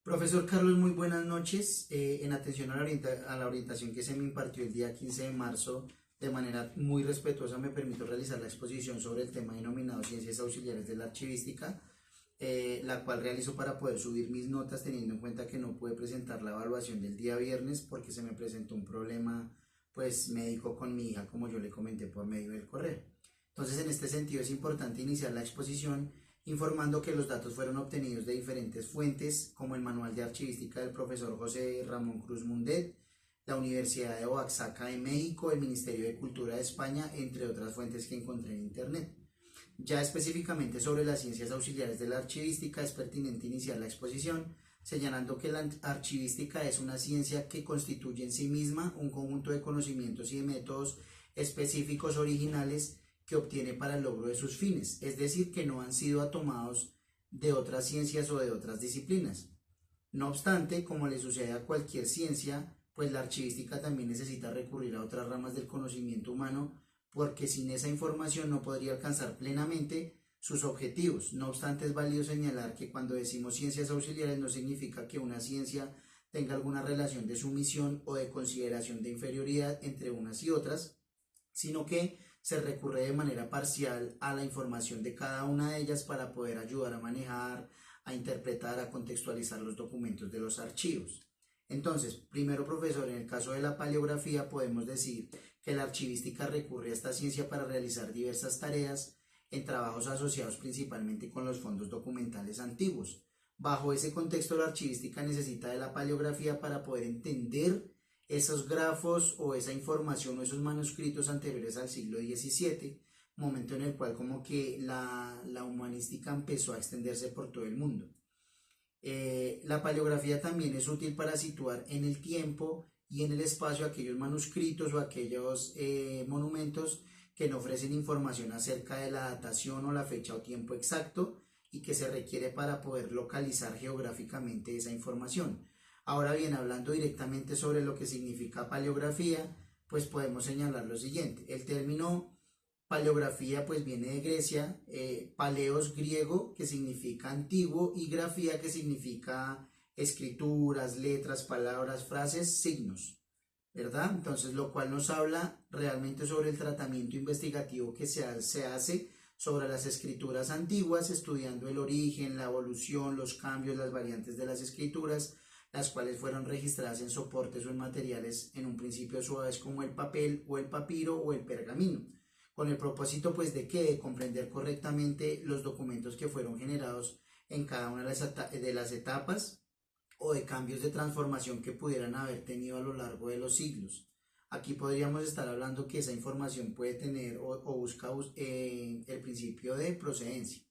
Profesor Carlos, muy buenas noches. En atención a la orientación que se me impartió el día 15 de marzo, de manera muy respetuosa me permito realizar la exposición sobre el tema denominado Ciencias Auxiliares de la Archivística, la cual realizo para poder subir mis notas teniendo en cuenta que no pude presentar la evaluación del día viernes porque se me presentó un problema pues médico con mi hija, como yo le comenté por medio del correo. Entonces, en este sentido es importante iniciar la exposición informando que los datos fueron obtenidos de diferentes fuentes, como el Manual de Archivística del profesor José Ramón Cruz Mundet, la Universidad de Oaxaca de México, el Ministerio de Cultura de España, entre otras fuentes que encontré en Internet. Ya específicamente sobre las ciencias auxiliares de la archivística, es pertinente iniciar la exposición, señalando que la archivística es una ciencia que constituye en sí misma un conjunto de conocimientos y de métodos específicos originales que obtiene para el logro de sus fines, es decir, que no han sido tomados de otras ciencias o de otras disciplinas. No obstante, como le sucede a cualquier ciencia, pues la archivística también necesita recurrir a otras ramas del conocimiento humano, porque sin esa información no podría alcanzar plenamente sus objetivos. No obstante, es válido señalar que cuando decimos ciencias auxiliares no significa que una ciencia tenga alguna relación de sumisión o de consideración de inferioridad entre unas y otras, sino que se recurre de manera parcial a la información de cada una de ellas para poder ayudar a manejar, a interpretar, a contextualizar los documentos de los archivos. Entonces, primero, profesor, en el caso de la paleografía podemos decir que la archivística recurre a esta ciencia para realizar diversas tareas en trabajos asociados principalmente con los fondos documentales antiguos. Bajo ese contexto, la archivística necesita de la paleografía para poder entender esos grafos o esa información o esos manuscritos anteriores al siglo XVII, momento en el cual como que la humanística empezó a extenderse por todo el mundo. La paleografía también es útil para situar en el tiempo y en el espacio aquellos manuscritos o aquellos monumentos que no ofrecen información acerca de la datación o la fecha o tiempo exacto y que se requiere para poder localizar geográficamente esa información. Ahora bien, hablando directamente sobre lo que significa paleografía, pues podemos señalar lo siguiente. El término paleografía pues viene de Grecia, paleos griego que significa antiguo y grafía que significa escrituras, letras, palabras, frases, signos, ¿verdad? Entonces, lo cual nos habla realmente sobre el tratamiento investigativo que se hace sobre las escrituras antiguas, estudiando el origen, la evolución, los cambios, las variantes de las escrituras, las cuales fueron registradas en soportes o en materiales en un principio suaves como el papel o el papiro o el pergamino, con el propósito pues de comprender correctamente los documentos que fueron generados en cada una de las etapas o de cambios de transformación que pudieran haber tenido a lo largo de los siglos. Aquí podríamos estar hablando que esa información puede tener o busca el principio de procedencia.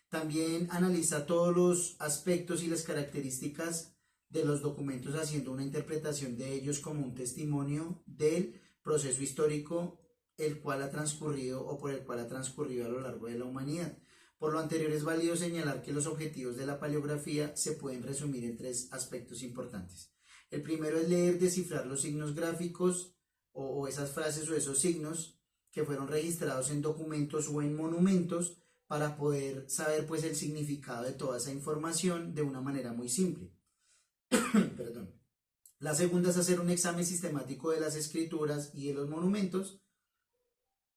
También analiza todos los aspectos y las características de los documentos, haciendo una interpretación de ellos como un testimonio del proceso histórico el cual ha transcurrido o por el cual ha transcurrido a lo largo de la humanidad. Por lo anterior, es válido señalar que los objetivos de la paleografía se pueden resumir en tres aspectos importantes. El primero es leer, descifrar los signos gráficos o esas frases o esos signos que fueron registrados en documentos o en monumentos para poder saber pues el significado de toda esa información de una manera muy simple. Perdón. La segunda es hacer un examen sistemático de las escrituras y de los monumentos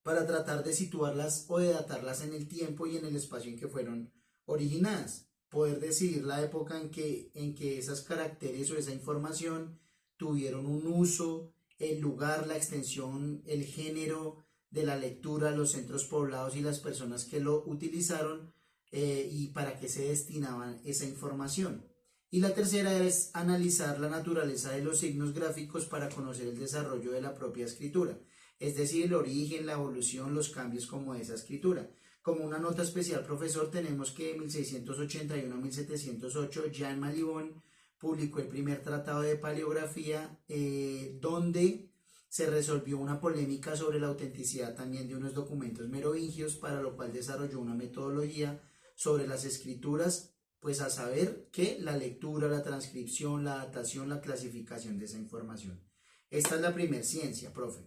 para tratar de situarlas o de datarlas en el tiempo y en el espacio en que fueron originadas. Poder decidir la época en que esas caracteres o esa información tuvieron un uso, el lugar, la extensión, el género de la lectura, los centros poblados y las personas que lo utilizaron y para qué se destinaban esa información. Y la tercera es analizar la naturaleza de los signos gráficos para conocer el desarrollo de la propia escritura, es decir, el origen, la evolución, los cambios como de esa escritura. Como una nota especial, profesor, tenemos que en 1681 a 1708 Jean Malibon publicó el primer tratado de paleografía donde se resolvió una polémica sobre la autenticidad también de unos documentos merovingios, para lo cual desarrolló una metodología sobre las escrituras, pues a saber que la lectura, la transcripción, la datación, la clasificación de esa información. Esta es la primera ciencia, profe.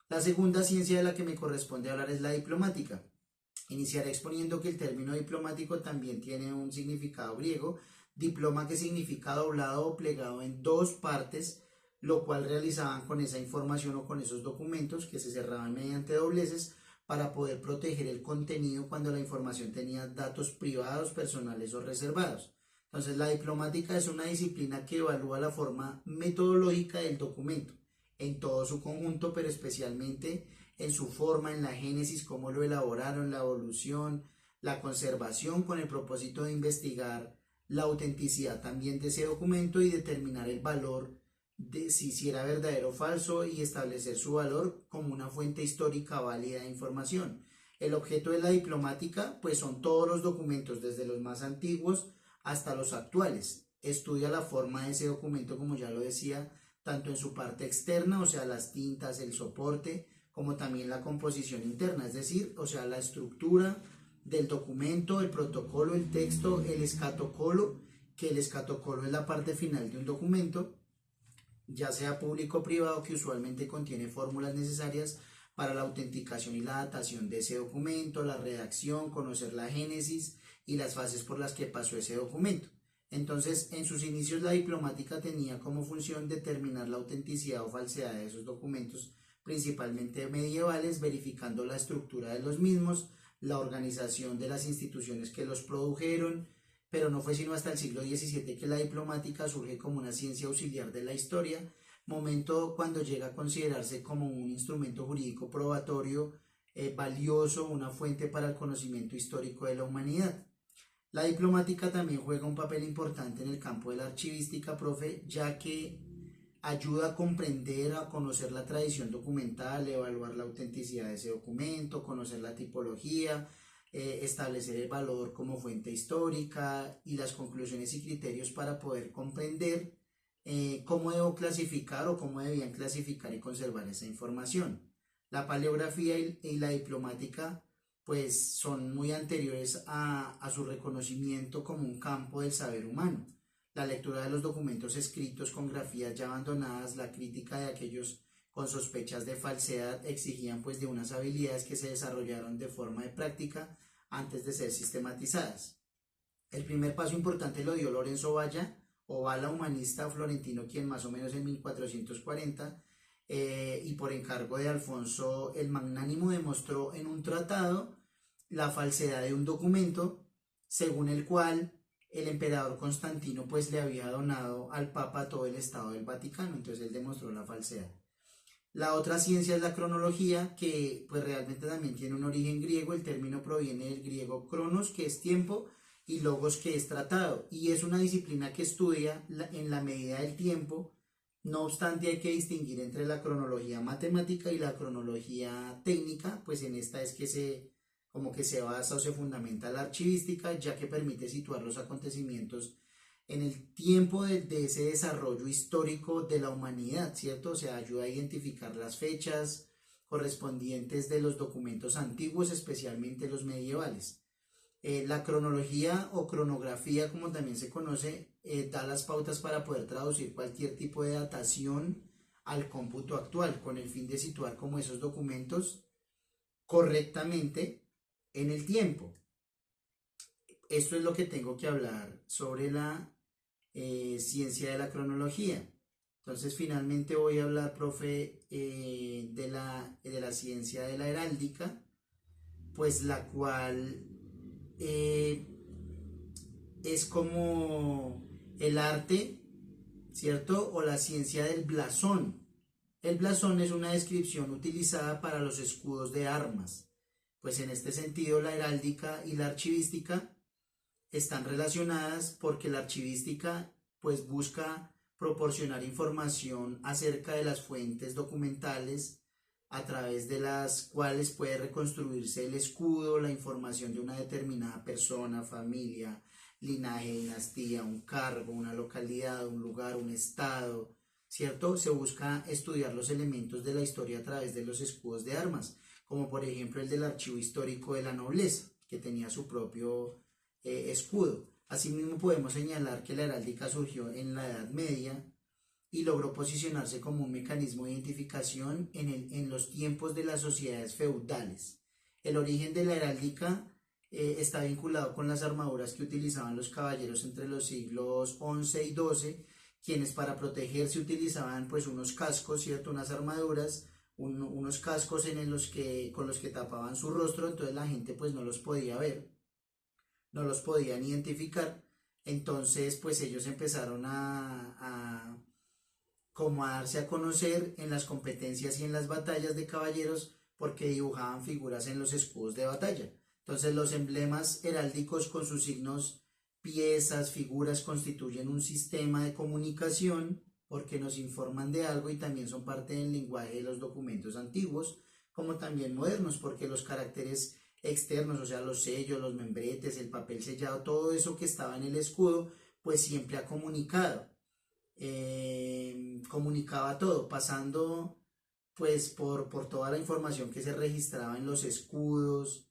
La segunda ciencia de la que me corresponde hablar es la diplomática. Iniciaré exponiendo que el término diplomático también tiene un significado griego diploma que significa doblado o plegado en dos partes, lo cual realizaban con esa información o con esos documentos que se cerraban mediante dobleces para poder proteger el contenido cuando la información tenía datos privados, personales o reservados. Entonces, la diplomática es una disciplina que evalúa la forma metodológica del documento en todo su conjunto, pero especialmente en su forma, en la génesis, cómo lo elaboraron, la evolución, la conservación, con el propósito de investigar la autenticidad también de ese documento y determinar el valor de si era verdadero o falso y establecer su valor como una fuente histórica válida de información. El objeto de la diplomática pues son todos los documentos, desde los más antiguos hasta los actuales. Estudia la forma de ese documento, como ya lo decía, tanto en su parte externa, o sea, las tintas, el soporte, como también la composición interna, es decir, o sea, la estructura del documento, el protocolo, el texto, el escatocolo, que el escatocolo es la parte final de un documento, ya sea público o privado, que usualmente contiene fórmulas necesarias para la autenticación y la datación de ese documento, la redacción, conocer la génesis y las fases por las que pasó ese documento. Entonces, en sus inicios la diplomática tenía como función determinar la autenticidad o falsedad de esos documentos, principalmente medievales, verificando la estructura de los mismos, la organización de las instituciones que los produjeron, pero no fue sino hasta el siglo XVII que la diplomática surge como una ciencia auxiliar de la historia, momento cuando llega a considerarse como un instrumento jurídico probatorio valioso, una fuente para el conocimiento histórico de la humanidad. La diplomática también juega un papel importante en el campo de la archivística, profe, ya que ayuda a comprender, a conocer la tradición documental, evaluar la autenticidad de ese documento, conocer la tipología, establecer el valor como fuente histórica y las conclusiones y criterios para poder comprender cómo debo clasificar o cómo debían clasificar y conservar esa información. La paleografía y la diplomática pues son muy anteriores a su reconocimiento como un campo del saber humano. La lectura de los documentos escritos con grafías ya abandonadas, la crítica de aquellos con sospechas de falsedad exigían pues de unas habilidades que se desarrollaron de forma de práctica antes de ser sistematizadas. El primer paso importante lo dio Lorenzo Valla, o Valla, humanista florentino, quien más o menos en 1440 y por encargo de Alfonso el Magnánimo demostró en un tratado la falsedad de un documento según el cual el emperador Constantino pues le había donado al Papa todo el Estado del Vaticano, entonces él demostró la falsedad. La otra ciencia es la cronología, que pues realmente también tiene un origen griego. El término proviene del griego cronos, que es tiempo, y logos, que es tratado, y es una disciplina que estudia en la medida del tiempo. No obstante, hay que distinguir entre la cronología matemática y la cronología técnica, pues en esta es que se basa o se fundamenta la archivística, ya que permite situar los acontecimientos en el tiempo de ese desarrollo histórico de la humanidad, ¿cierto? O sea, ayuda a identificar las fechas correspondientes de los documentos antiguos, especialmente los medievales. La cronología o cronografía, como también se conoce, da las pautas para poder traducir cualquier tipo de datación al cómputo actual, con el fin de situar como esos documentos correctamente en el tiempo. Esto es lo que tengo que hablar sobre la ciencia de la cronología. Entonces, finalmente voy a hablar, profe, de la ciencia de la heráldica, pues la cual es como el arte, ¿cierto? O la ciencia del blasón. El blasón es una descripción utilizada para los escudos de armas. Pues en este sentido, la heráldica y la archivística están relacionadas porque la archivística pues busca proporcionar información acerca de las fuentes documentales a través de las cuales puede reconstruirse el escudo, la información de una determinada persona, familia, linaje, dinastía, un cargo, una localidad, un lugar, un estado, ¿cierto? Se busca estudiar los elementos de la historia a través de los escudos de armas, como por ejemplo el del archivo histórico de la nobleza, que tenía su propio escudo. Asimismo podemos señalar que la heráldica surgió en la Edad Media y logró posicionarse como un mecanismo de identificación en los tiempos de las sociedades feudales. El origen de la heráldica está vinculado con las armaduras que utilizaban los caballeros entre los siglos XI y XII, quienes para protegerse utilizaban pues unos cascos, ¿cierto? Unas armaduras, unos cascos con los que tapaban su rostro, entonces la gente pues no los podía ver, no los podían identificar. Entonces pues ellos empezaron como a darse a conocer en las competencias y en las batallas de caballeros porque dibujaban figuras en los escudos de batalla. Entonces los emblemas heráldicos con sus signos, piezas, figuras constituyen un sistema de comunicación porque nos informan de algo y también son parte del lenguaje de los documentos antiguos como también modernos, porque los caracteres externos, o sea, los sellos, los membretes, el papel sellado, todo eso que estaba en el escudo, pues siempre ha comunicado. Comunicaba todo, pasando pues por toda la información que se registraba en los escudos,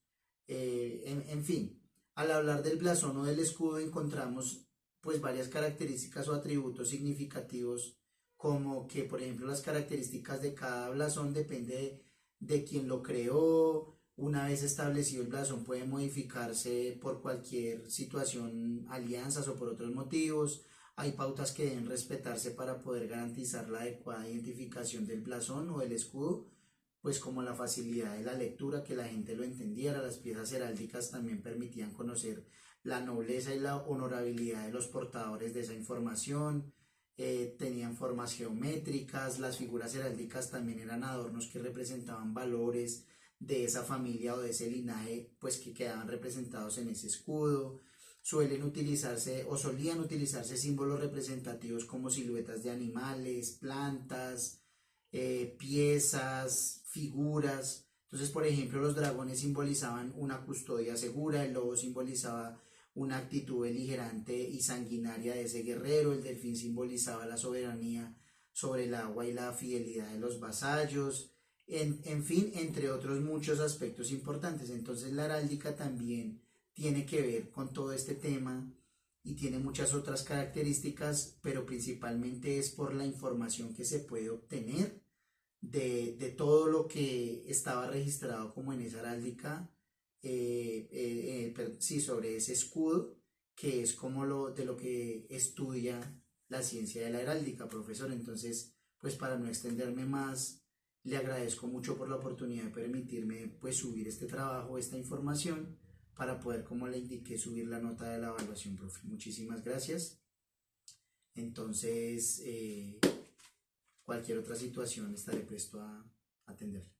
en fin. Al hablar del blasón o del escudo encontramos pues varias características o atributos significativos, como que por ejemplo las características de cada blasón depende de quien lo creó. Una vez establecido el blasón puede modificarse por cualquier situación, alianzas o por otros motivos. Hay pautas que deben respetarse para poder garantizar la adecuada identificación del blasón o del escudo, pues como la facilidad de la lectura, que la gente lo entendiera. Las piezas heráldicas también permitían conocer la nobleza y la honorabilidad de los portadores de esa información. Tenían formas geométricas. Las figuras heráldicas también eran adornos que representaban valores de esa familia o de ese linaje, pues que quedaban representados en ese escudo. Suelen utilizarse o solían utilizarse símbolos representativos como siluetas de animales, plantas, piezas, figuras. Entonces, por ejemplo, los dragones simbolizaban una custodia segura, el lobo simbolizaba una actitud beligerante y sanguinaria de ese guerrero, el delfín simbolizaba la soberanía sobre el agua y la fidelidad de los vasallos, en fin, entre otros muchos aspectos importantes. Entonces, la heráldica también tiene que ver con todo este tema y tiene muchas otras características, pero principalmente es por la información que se puede obtener de todo lo que estaba registrado como en esa heráldica, sí, sobre ese escudo, que es como de lo que estudia la ciencia de la heráldica, profesor. Entonces, pues para no extenderme más, le agradezco mucho por la oportunidad de permitirme pues subir este trabajo, esta información, para poder, como le indiqué, subir la nota de la evaluación, profe. Muchísimas gracias. Entonces, cualquier otra situación estaré presto a atender.